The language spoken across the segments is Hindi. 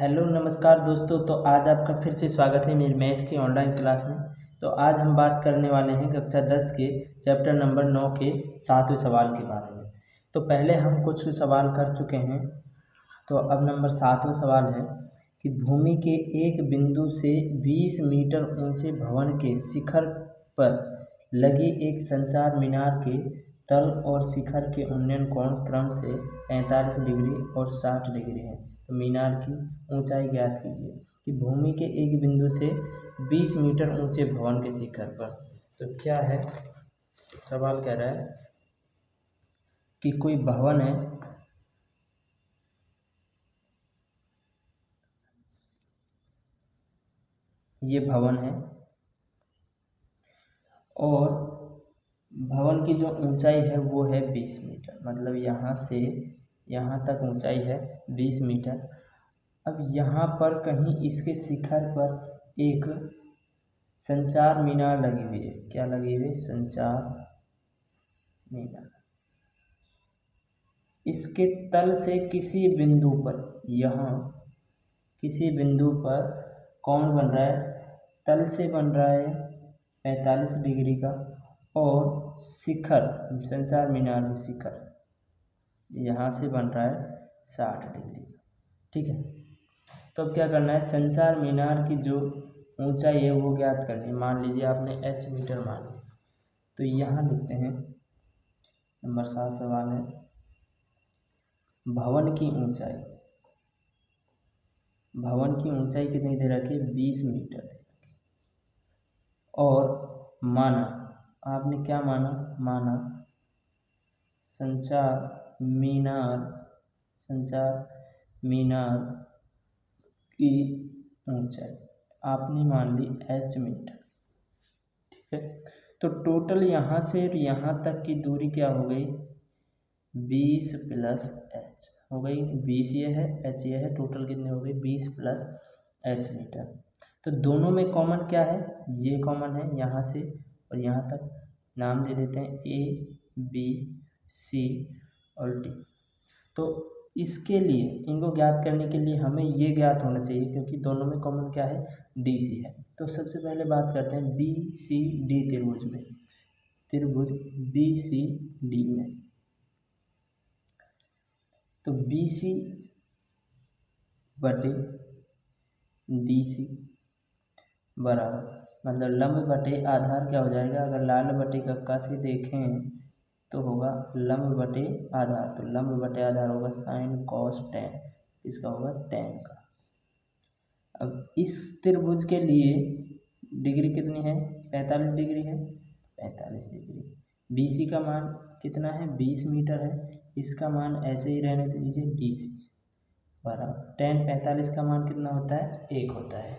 हेलो नमस्कार दोस्तों। तो आज आपका फिर से स्वागत है मेरी मैथ की ऑनलाइन क्लास में। तो आज हम बात करने वाले हैं कक्षा 10 के चैप्टर नंबर 9 के 7वें सवाल के बारे में। तो पहले हम कुछ सवाल कर चुके हैं। तो अब नंबर 7वां सवाल है कि भूमि के एक बिंदु से 20 मीटर ऊंचे भवन के शिखर पर लगी एक संचार मीनार के तल और शिखर के उन्नयन कोण क्रम से 45 डिग्री और 60 डिग्री है। तो मीनार की ऊंचाई ज्ञात कीजिए कि भूमि के एक बिंदु से 20 मीटर ऊंचे भवन के शिखर पर। तो क्या है सवाल, कह रहा है कि कोई भवन है, ये भवन है और भवन की जो ऊंचाई है वो है 20 मीटर, मतलब यहाँ से यहाँ तक ऊंचाई है 20 मीटर। अब यहाँ पर कहीं इसके शिखर पर एक संचार मीनार लगी हुई है। क्या लगी हुई है? संचार मीनार। इसके तल से किसी बिंदु पर, यहाँ किसी बिंदु पर कौन बन रहा है? तल से बन रहा है 45 डिग्री का और शिखर, संचार मीनार के शिखर यहाँ से बन रहा है 60 डिग्री का। ठीक है, तो अब क्या करना है? संचार मीनार की जो ऊंचाई है वो ज्ञात करनी है। मान लीजिए आपने h मीटर मान लिया, तो यहाँ लिखते हैं नंबर 7 सवाल है, भवन की ऊंचाई। भवन की ऊंचाई कितनी दे रखी है? 20 मीटर दे रखी। और माना, आपने क्या माना? माना संचार मीनार की ऊंचाई आपने मान ली h मीटर। ठीक है, तो टोटल यहाँ से यहाँ तक की दूरी क्या हो गई? 20 प्लस h हो गई। 20 ये है, h ये है, टोटल कितने हो गए? 20 प्लस h मीटर। तो दोनों में कॉमन क्या है? ये कॉमन है यहाँ से और यहाँ तक। नाम दे देते हैं A, B, C और D। तो इसके लिए, इनको ज्ञात करने के लिए हमें ये ज्ञात होना चाहिए, क्योंकि दोनों में कॉमन क्या है? DC है। तो सबसे पहले बात करते हैं BCD त्रिभुज में, त्रिभुज BCD में। तो BC बटे DC बराबर, मतलब लंब बटे आधार क्या हो जाएगा? अगर लाल बटे कक्का से देखें तो होगा लंब बटे आधार। तो लंब बटे आधार होगा साइन कॉस टेन, इसका होगा टेन का। अब इस त्रिभुज के लिए डिग्री कितनी है? 45 डिग्री है। 45 डिग्री। BC का मान कितना है? 20 मीटर है। इसका मान ऐसे ही रहने दीजिए, DC बराबर टेन 45 का मान कितना होता है? 1 होता है।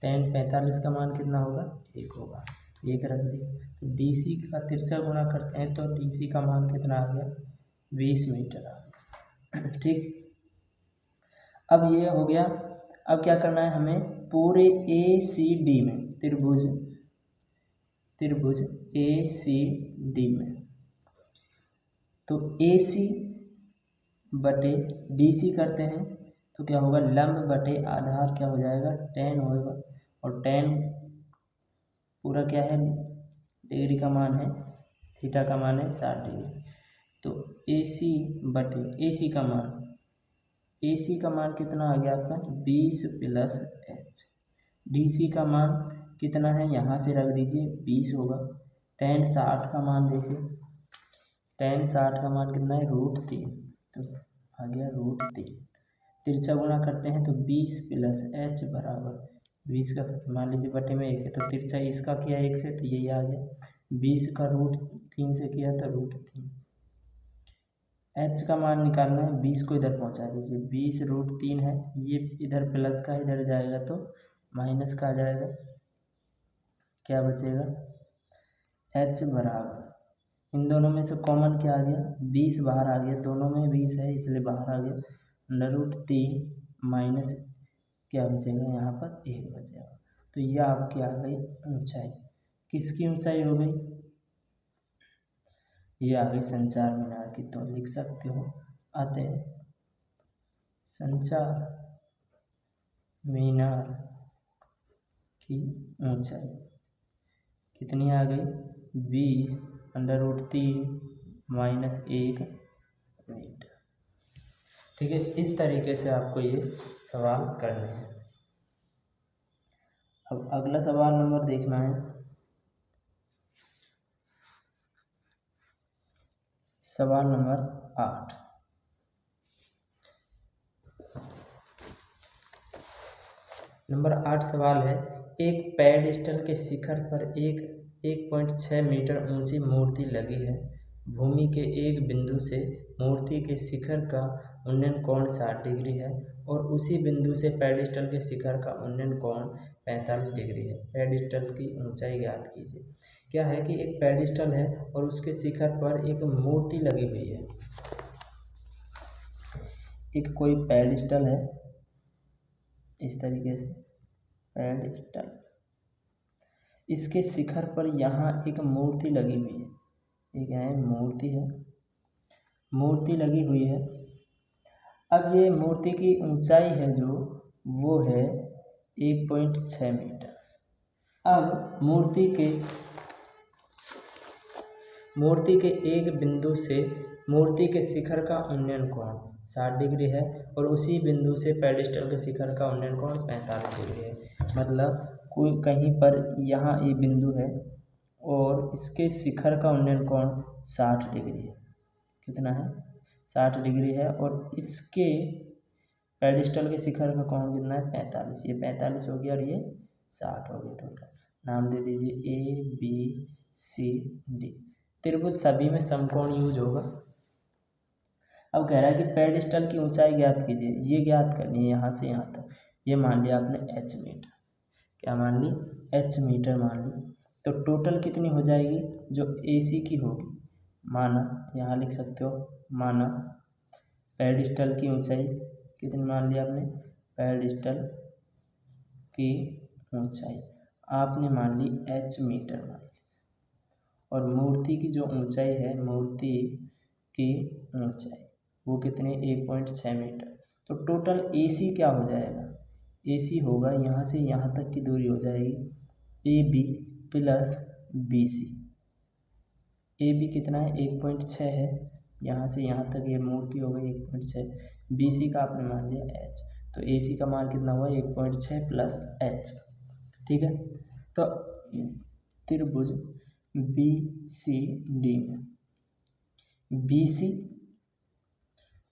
टेन 45 का मान कितना होगा? 1 होगा। 1 रख दिए। तो DC का तिरछा गुणा करते हैं तो DC का मान कितना आ गया? 20 मीटर आ गया। ठीक, अब ये हो गया। अब क्या करना है हमें? पूरे ACD में, त्रिभुज ACD में, तो AC बटे DC करते हैं तो क्या होगा? लंब बटे आधार क्या हो जाएगा? 10 होगा। और 10 पूरा क्या है? डिग्री का मान है, थीटा का मान है 60 डिग्री। तो AC का मान कितना आ गया आपका? 20 प्लस h। DC का मान कितना है? यहाँ से रख दीजिए, 20 होगा। tan 60 का मान देखिए, tan 60 का मान कितना है? √3। तो आ गया √3। तिरछा गुणा करते हैं तो 20 प्लस h बराबर 20 का मान लीजिए बटे में 1 है, तो तिरछा इसका किया 1 से तो यही आ गया। 20 का √3 से किया तो √3। h का मान निकालना है, 20 को इधर पहुंचा दीजिए, 20 √3 है, ये इधर प्लस का इधर जाएगा तो माइनस का आ जाएगा। क्या बचेगा? h बराबर, इन दोनों में से कॉमन क्या आ गया? 20 बाहर आ गया, दोनों में 20 है इसलिए बाहर आ गया। √3 माइनस क्या बचेगा? यहाँ पर 1 बचेगा। तो यह आपकी आ गई ऊंचाई। किसकी ऊंचाई हो गई? ये आ गई संचार मीनार की। तो लिख सकते हो अतः संचार मीनार की ऊंचाई कितनी आ गई 20√3 - 1 मीटर। ठीक है, इस तरीके से आपको ये सवाल करने हैं। अब अगला सवाल नंबर देखना है, सवाल नंबर 8। नंबर 8 सवाल है, एक पेडिस्टल के शिखर पर एक 1.6 मीटर ऊंची मूर्ति लगी है। भूमि के एक बिंदु से मूर्ति के शिखर का उन्नयन कोण 60 डिग्री है और उसी बिंदु से पेडिस्टल के शिखर का उन्नयन कोण 45 डिग्री है। पेडिस्टल की ऊंचाई ज्ञात कीजिए। क्या है कि एक पेडिस्टल है और उसके शिखर पर एक मूर्ति लगी हुई है। एक कोई पेडिस्टल है इस तरीके से, पेडिस्टल, इसके शिखर पर यहाँ एक मूर्ति लगी हुई है। ये क्या है, मूर्ति है, मूर्ति लगी हुई है। अब ये मूर्ति की ऊंचाई है जो वो है 1.6 मीटर। अब मूर्ति के एक बिंदु से मूर्ति के शिखर का उन्नयन कोण 60 डिग्री है और उसी बिंदु से पेडिस्टल के शिखर का उन्नयन कोण 45 डिग्री है। मतलब कोई कहीं पर यहाँ ये बिंदु है और इसके शिखर का उन्नयन कोण 60 डिग्री है। कितना है, 60 डिग्री है और इसके पेडिस्टल के शिखर का कोण कितना है, 45। ये 45 हो गया और ये 60 हो गया। टोटल नाम दे दीजिए ABCD। त्रिभुज सभी में समकोण यूज होगा। अब कह रहा है कि पेडिस्टल की ऊंचाई ज्ञात कीजिए। ये ज्ञात करनी है यहाँ से यहाँ तक। ये मान लिया आपने h मीटर। क्या मान ली, h मीटर मान ली। तो टोटल कितनी हो जाएगी जो AC की होगी। माना, यहाँ लिख सकते हो, माना पेडिस्टल की ऊंचाई कितनी मान लिया आपने, पेडिस्टल की ऊंचाई आपने मान ली h मीटर मान ली। और मूर्ति की जो ऊंचाई है, मूर्ति की ऊंचाई वो कितने 1.6 मीटर। तो टोटल AC क्या हो जाएगा, AC होगा यहाँ से यहाँ तक की दूरी हो जाएगी AB प्लस BC। AB कितना है 1.6 है, यहाँ से यहाँ तक ये मूर्ति हो गई 1.6। BC का आपने मान लिया H, तो AC का मान कितना हुआ 1.6 प्लस H। ठीक है, तो त्रिभुज BCD में BC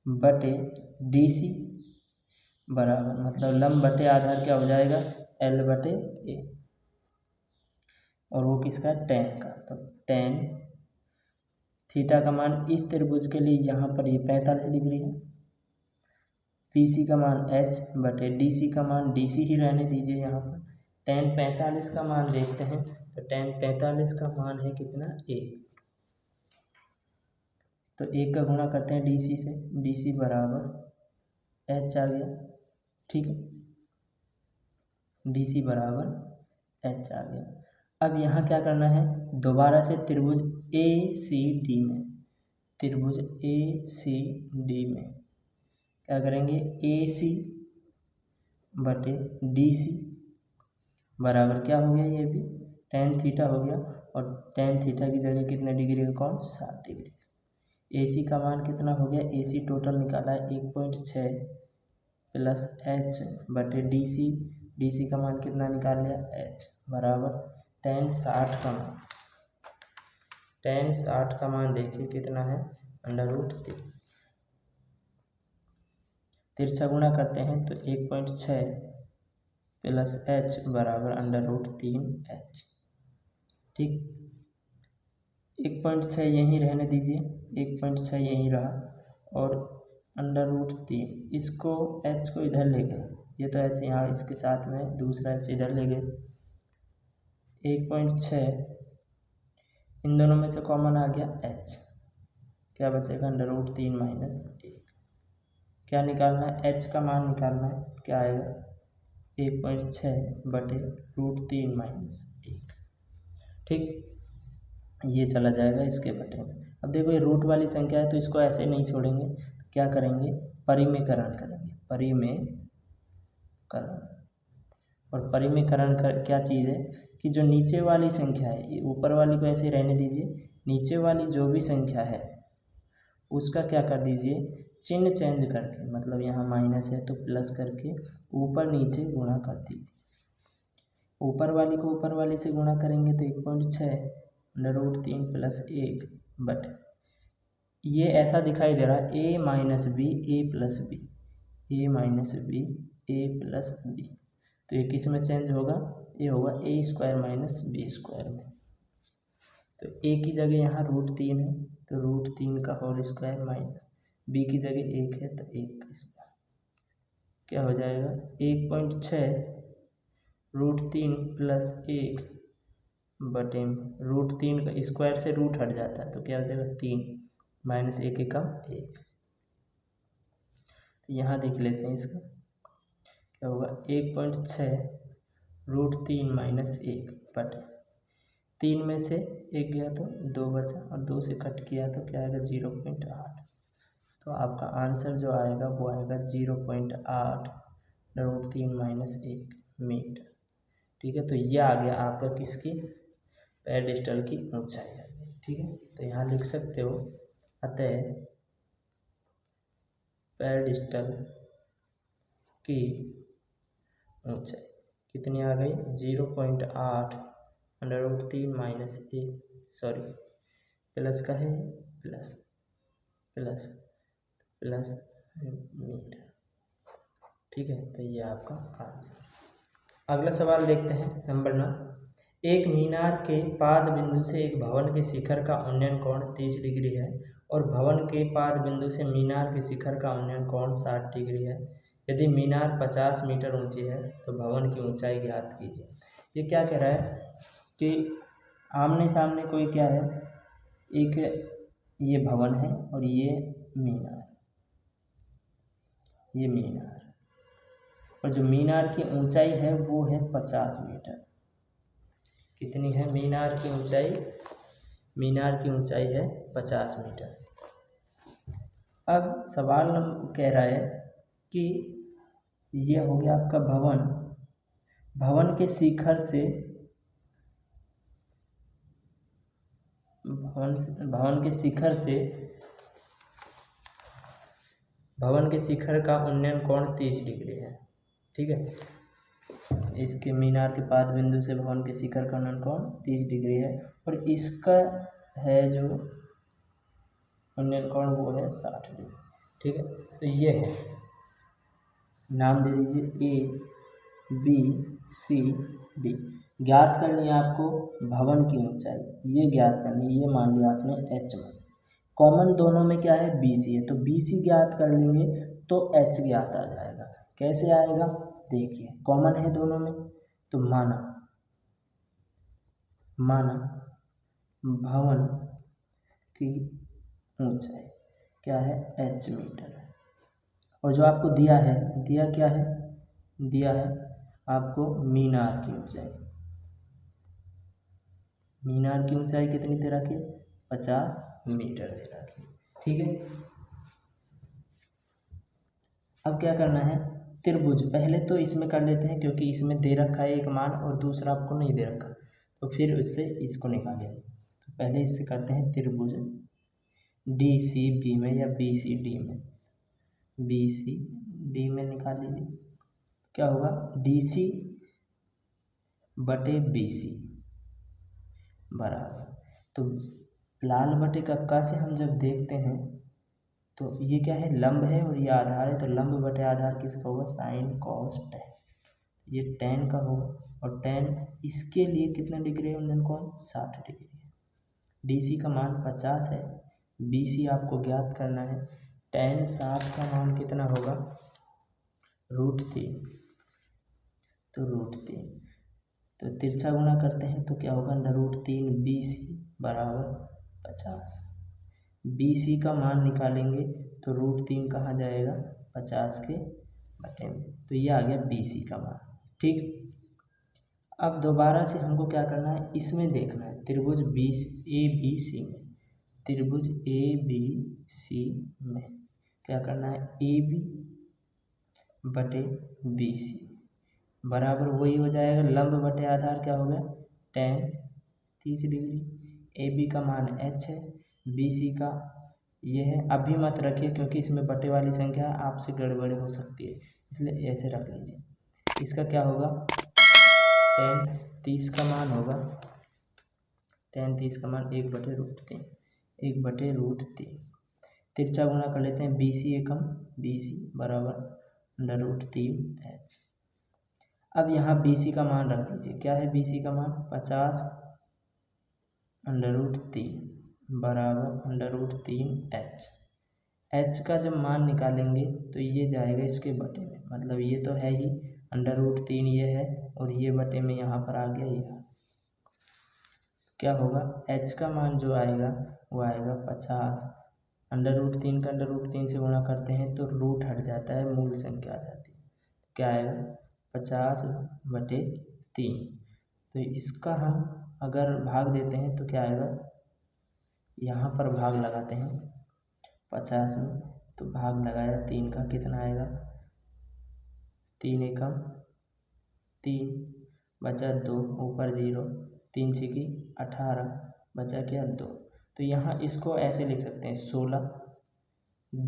बटे DC बराबर, मतलब लंब बटे आधार क्या हो जाएगा L बटे A, और वो किसका, tan का। तो tan थीटा का मान इस त्रिभुज के लिए यहाँ पर ये 45 डिग्री है। BC का मान H बटे DC का मान DC ही रहने दीजिए यहाँ पर। tan 45 का मान देखते हैं, तो tan 45 का मान है कितना 1। तो 1 का गुणा करते हैं DC से, DC बराबर H आ गया। ठीक है, DC बराबर H आ गया। अब यहाँ क्या करना है, दोबारा से त्रिभुज ACD में, त्रिभुज ACD में क्या करेंगे, AC बटे DC बराबर क्या हो गया, ये भी tan थीटा हो गया। और tan थीटा की जगह कितने डिग्री का कोण 60 डिग्री। AC का मान कितना हो गया, AC टोटल निकाला है 1.6 प्लस H बटे DC का मान कितना निकाल लिया H बराबर tan 60 का मान, tan 60 का मान देखिए कितना है √3। तिरछा गुणा करते हैं तो 1.6 प्लस H बराबर √3H। ठीक, 1.6 यहीं रहने दीजिए, 1.6 यहीं रहा और √3, इसको H को इधर ले गए, ये तो H यहाँ इसके साथ में, दूसरा H इधर ले गए। 1.6 इन दोनों में से कॉमन आ गया H, क्या बचेगा √3 माइनस 1। क्या निकालना है, H का मान निकालना है। क्या आएगा 1.6 बटे √3 माइनस 1। ठीक, ये चला जाएगा इसके बटे में। अब देखो ये रूट वाली संख्या है तो इसको ऐसे नहीं छोड़ेंगे, क्या करेंगे परिमेयकरण करेंगे। परिमेयकरण। और परिमेयकरण का क्या चीज़ है कि जो नीचे वाली संख्या है, ऊपर वाली को ऐसे रहने दीजिए, नीचे वाली जो भी संख्या है उसका क्या कर दीजिए, चिन्ह चेंज करके, मतलब यहाँ माइनस है तो प्लस करके ऊपर नीचे गुणा कर दीजिए। ऊपर वाली को ऊपर वाली से गुणा करेंगे तो 1.6 √3 + 1 बट ये ऐसा दिखाई दे रहा है a - b a + b, a - b a + b, तो ये किस में चेंज होगा, ये होगा a² - b² में। तो a की जगह यहाँ √3 है तो √3 का होल स्क्वायर माइनस b की जगह 1 है तो 1 का स्क्वायर, क्या हो जाएगा 1.6 √3 + 1 बटे √3 का स्क्वायर से रूट हट जाता है तो क्या हो जाएगा 3 - 1 = 1। तो यहाँ देख लेते हैं इसका क्या होगा, 1.6 √3 - 1 बटे 3 में से 1 गया तो 2 बचा और 2 से कट किया तो क्या आएगा 0.8। तो आपका आंसर जो आएगा वो आएगा 0.8 √3 - 1 मीटर। ठीक है, तो ये आ गया आपका किसकी, पेडेस्टल की ऊंचाई। ठीक है, तो यहाँ लिख सकते हो, अतः पेडेस्टल की ऊंचाई कितनी आ गई, 0.8 √3 - 1, सॉरी प्लस का है, प्लस मीटर। ठीक है, तो ये आपका आंसर। अगला सवाल देखते हैं, नंबर 9। एक मीनार के पाद बिंदु से एक भवन के शिखर का उन्नयन कोण 30 डिग्री है और भवन के पाद बिंदु से मीनार के शिखर का उन्नयन कोण 60 डिग्री है। यदि मीनार 50 मीटर ऊंची है तो भवन की ऊंचाई ज्ञात कीजिए। ये क्या कह रहा है कि आमने सामने कोई क्या है, एक ये भवन है और ये मीनार, और जो मीनार की ऊंचाई है वो है 50 मीटर। कितनी है मीनार की ऊंचाई, मीनार की ऊंचाई है 50 मीटर। अब सवाल कह रहा है कि ये हो गया आपका भवन, भवन के शिखर से भवन के शिखर का उन्नयन कोण 30 डिग्री है। ठीक है, इसके मीनार के पाद बिंदु से भवन के शिखर का उन्नयन कोण 30 डिग्री है और इसका है जो उन्नयन कोण वो है 60 डिग्री। ठीक है, तो ये है, नाम दे दीजिए A B C D। ज्ञात करनी है आपको भवन की ऊंचाई, ये ज्ञात करनी है, ये मान लिया आपने H में। कॉमन दोनों में क्या है BC है तो BC ज्ञात कर लेंगे तो H ज्ञात आ जाएगा। कैसे आएगा देखिए, कॉमन है दोनों में तो माना भवन की ऊंचाई क्या है H मीटर है, और जो आपको दिया क्या है, दिया है आपको मीनार की ऊंचाई। मीनार की ऊंचाई कितनी दे रखी, 50 मीटर दे रखी। ठीक है, अब क्या करना है, त्रिभुज पहले तो इसमें कर लेते हैं क्योंकि इसमें दे रखा है एक मान और दूसरा आपको नहीं दे रखा, तो फिर उससे इसको निकालेंगे। तो पहले इससे करते हैं त्रिभुज DCB में या BCD में, BCD में निकाल लीजिए। क्या होगा DC बटे BC बराबर, तो लाल बटे कक्का से हम जब देखते हैं तो ये क्या है, लंब है और ये आधार है, तो लंब बटे आधार किसका होगा, साइन कॉस टैन, ये टैन का होगा, और टैन इसके लिए कितना डिग्री है उन्नयन कोण 60 डिग्री है। DC का मान 50 है, BC आपको ज्ञात करना है, टैन 60 का मान कितना होगा √3, तो √3, तो तिरछा गुणा करते हैं तो क्या होगा √3 BC बराबर 50। BC का मान निकालेंगे तो √3 कहाँ जाएगा 50 के बटे में, तो ये आ गया BC का मान। ठीक, अब दोबारा से हमको क्या करना है, इसमें देखना है त्रिभुज ABC में, त्रिभुज ABC में क्या करना है, AB बटे BC बराबर वही हो जाएगा, लंब बटे आधार क्या हो गया, tan 30 डिग्री। AB का मान h है, BC का ये है। अभी मत रखिए क्योंकि इसमें बटे वाली संख्या आपसे गड़बड़ हो सकती है, इसलिए ऐसे रख लीजिए। इसका क्या होगा, tan 30 का मान होगा, tan 30 का मान 1/√3, 1/√3। तिरछा गुणा कर लेते हैं, BC एकम BC बराबर √3h। अब यहाँ BC का मान रख दीजिए, क्या है BC का मान, 50√3 बराबर √3h। h का जब मान निकालेंगे तो ये जाएगा इसके बटे में, मतलब ये तो है ही √3 ये है और ये बटे में यहाँ पर आ गया ये। क्या होगा, h का मान जो आएगा वो आएगा 50, √3 का √3 से गुणा करते हैं तो रूट हट जाता है, मूल संख्या आ जाती है। क्या आएगा, 50/3। तो इसका हम अगर भाग देते हैं तो क्या आएगा, यहाँ पर भाग लगाते हैं 50 में, तो भाग लगाया 3 का कितना आएगा, 3 एकम 3 बचा 2 ऊपर 0, 3 छीकी 18 बचा क्या 2। तो यहाँ इसको ऐसे लिख सकते हैं 16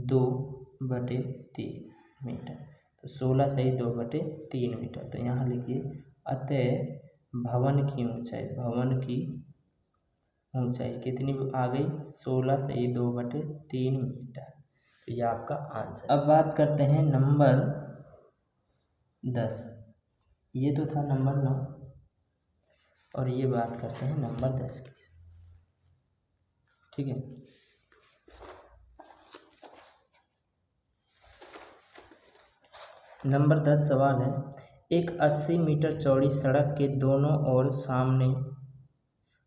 2/3 मीटर। तो 16 सही 2/3 मीटर। तो यहाँ लिखिए, अतः भवन की ऊंचाई, भवन की ऊंचाई कितनी आ गई, 16 सही 2/3 मीटर। तो यह आपका आंसर। अब बात करते हैं नंबर 10। ये तो था नंबर 9 और ये बात करते हैं नंबर 10 की। ठीक है, नंबर 10 सवाल है, एक 80 मीटर चौड़ी सड़क के दोनों ओर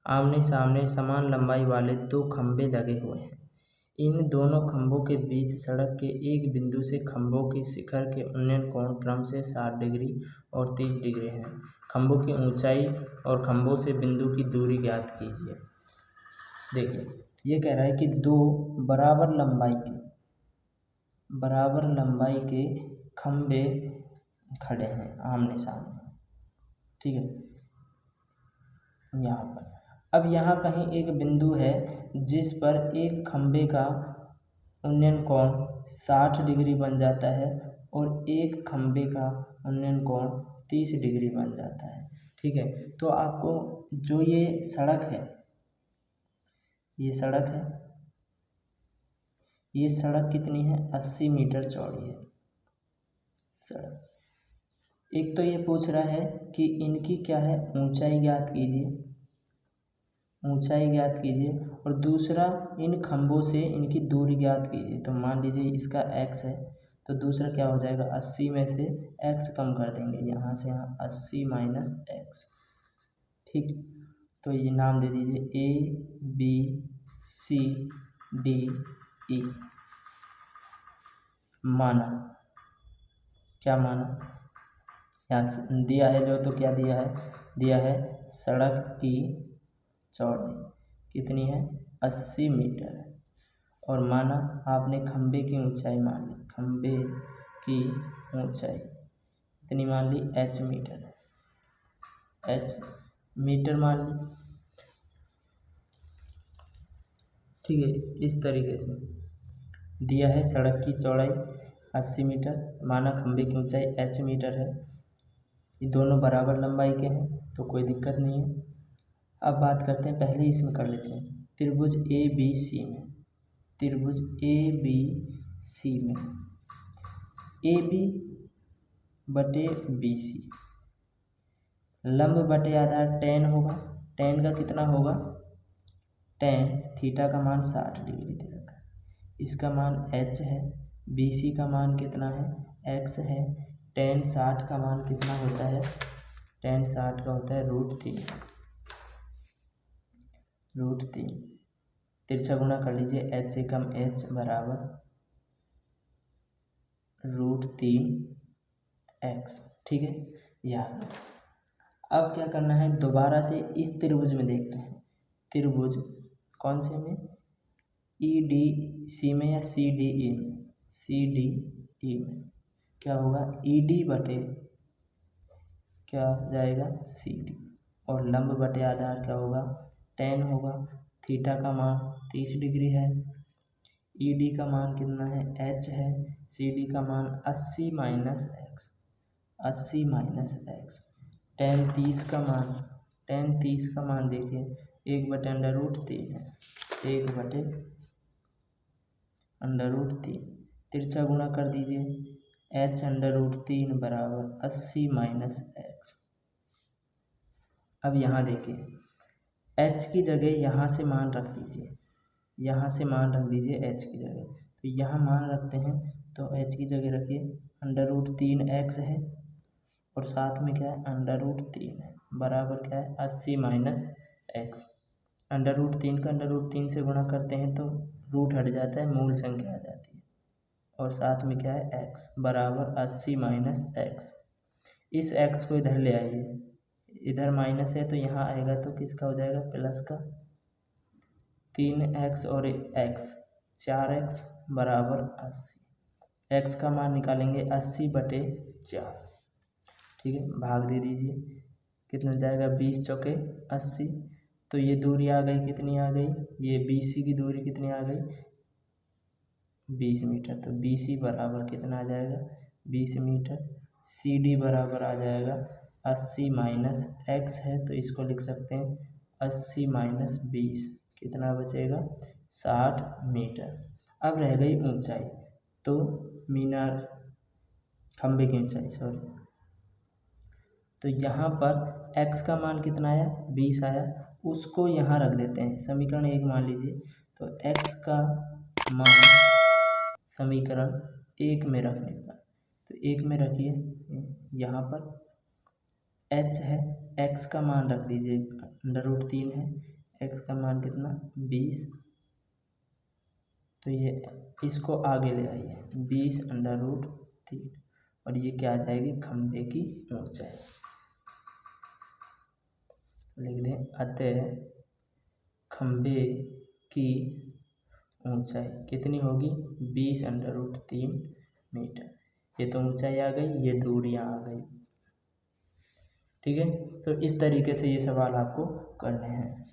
आमने सामने समान लंबाई वाले 2 खंभे लगे हुए हैं। इन दोनों खंभों के बीच सड़क के एक बिंदु से खंभों के शिखर के उन्नयन कोण क्रम से 60 डिग्री और 30 डिग्री हैं। खंभों की ऊंचाई और खंभों से बिंदु की दूरी ज्ञात कीजिए। देखिए, ये कह रहा है कि 2 बराबर लंबाई के खंभे खड़े हैं आमने सामने। ठीक है, यहाँ पर अब यहाँ कहीं एक बिंदु है जिस पर एक खंभे का उन्नयन कोण 60 डिग्री बन जाता है और एक खंभे का उन्नयन कोण 30 डिग्री बन जाता है। ठीक है, तो आपको जो ये सड़क है, ये सड़क कितनी है, 80 मीटर चौड़ी है सड़क। एक तो ये पूछ रहा है कि इनकी क्या है, ऊंचाई ज्ञात कीजिए और दूसरा इन खंभों से इनकी दूरी ज्ञात कीजिए। तो मान लीजिए इसका x है, तो दूसरा क्या हो जाएगा, 80 में से x कम कर देंगे, यहाँ से यहाँ 80 माइनस x। ठीक, तो ये नाम दे दीजिए ABCDE। माना, क्या माना, यहाँ दिया है जो, तो क्या दिया है सड़क की चौड़ाई कितनी है, 80 मीटर है और माना आपने खंभे की ऊंचाई मान ली, खंभे की ऊंचाई कितनी मान ली, h मीटर है, h मीटर मान ली। ठीक है, इस तरीके से दिया है सड़क की चौड़ाई 80 मीटर, माना खंभे की ऊंचाई h मीटर है, ये दोनों बराबर लंबाई के हैं तो कोई दिक्कत नहीं है। अब बात करते हैं, पहले इसमें कर लेते हैं त्रिभुज ABC में AB बटे BC लंब बटे आधार tan होगा, tan का कितना होगा, tan थीटा का मान 60 डिग्री दे रखा है, इसका मान h है, BC का मान कितना है, x है, tan 60 का मान कितना होता है, tan 60 का होता है √3। तिरछा गुणा कर लीजिए, h एकम h बराबर √3x। ठीक है, यह अब क्या करना है, दोबारा से इस त्रिभुज में देखते हैं, त्रिभुज कौन से में, EDC में या CDE में, CDE में। क्या होगा ED बटे क्या जाएगा CD, और लंब बटे आधार क्या होगा tan होगा। थीटा का मान 30 डिग्री है, ED का मान कितना है h है, CD का मान 80 minus x, 80 minus x. tan 30 का मान देखिए 1/√3 है, 1/√3। तिरछा गुणा कर दीजिए, h√3 बराबर 80 माइनस एक्स। अब यहाँ देखिए h की जगह यहाँ से मान रख दीजिए, यहाँ से मान रख दीजिए h की जगह। तो यहाँ मान रखते हैं तो h की जगह रखिए √3x है और साथ में क्या है √3 है, बराबर क्या है 80 माइनस एक्स। √3 का √3 से गुणा करते हैं तो रूट हट जाता है, मूल संख्या आ जाती है, और साथ में क्या है x बराबर 80 माइनस एक्स। इस x को इधर ले आइए, इधर माइनस है तो यहाँ आएगा तो किसका हो जाएगा प्लस का। 3x और x 4x बराबर 80। x का मान निकालेंगे 80/4, ठीक है, भाग दे दीजिए, कितना जाएगा 20 चौके 80। तो ये दूरी आ गई, कितनी आ गई, ये BC की दूरी कितनी आ गई 20 मीटर। तो BC बराबर कितना आ जाएगा 20 मीटर। CD बराबर आ जाएगा 80 माइनस एक्स है तो इसको लिख सकते हैं 80 माइनस 20, कितना बचेगा 60 मीटर। अब रह गई ऊंचाई, तो मीनार खंबे की ऊंचाई सॉरी, तो यहाँ पर x का मान कितना आया 20 आया, उसको यहाँ रख देते हैं समीकरण 1 मान लीजिए। तो x का मान समीकरण 1 में रखने पर, तो 1 में रखिए, यहाँ पर h है, x का मान रख दीजिए √3 है, x का मान कितना 20, तो ये इसको आगे ले आइए 20√3, और ये क्या आ जाएगी खंभे की ऊंचाई। लिख दें अतः खंभे की ऊंचाई कितनी होगी 20√3 मीटर। ये तो ऊंचाई आ गई, ये दूरियां आ गई, ठीक है। तो इस तरीके से ये सवाल आपको करने हैं।